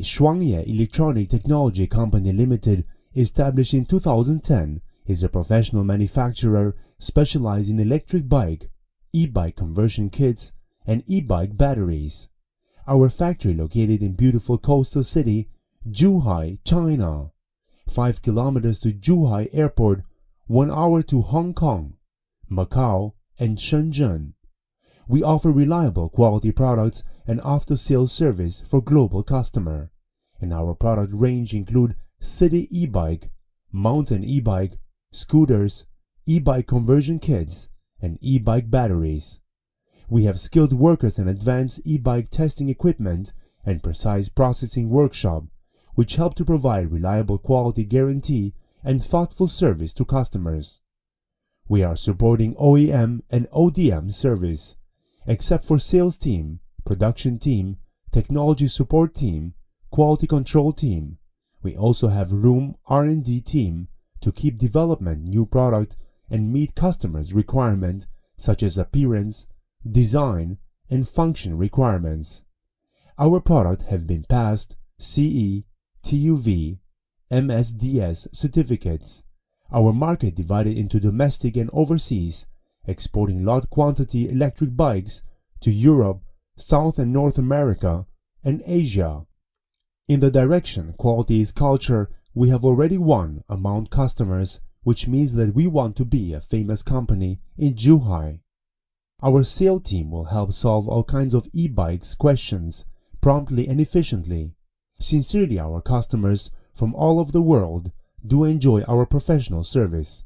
SHUANGYE Electronic Technology Company Limited, established in 2010, is a professional manufacturer specialized in electric bike, e-bike conversion kits, and e-bike batteries. Our factory located in beautiful coastal city, Zhuhai, China. 5 kilometers to Zhuhai Airport, 1 hour to Hong Kong, Macau, and Shenzhen. We offer reliable quality products and after-sales service for global customer. And our product range include city e-bike, mountain e-bike, scooters, e-bike conversion kits, and e-bike batteries. We have skilled workers and advanced e-bike testing equipment and precise processing workshop, which help to provide reliable quality guarantee and thoughtful service to customers. We are supporting OEM and ODM service. Except for sales team, production team, technology support team, quality control team, we also have room R&D team to keep development new product and meet customers' requirement such as appearance, design, and function requirements. Our product have been passed CE, TUV, MSDS certificates. Our market divided into domestic and overseas, exporting large quantity electric bikes to Europe, South and North America, and Asia. In the direction quality is culture, we have already won among customers, which means that we want to be a famous company in Zhuhai. Our sales team will help solve all kinds of e-bikes questions promptly and efficiently. Sincerely, our customers from all over the world do enjoy our professional service.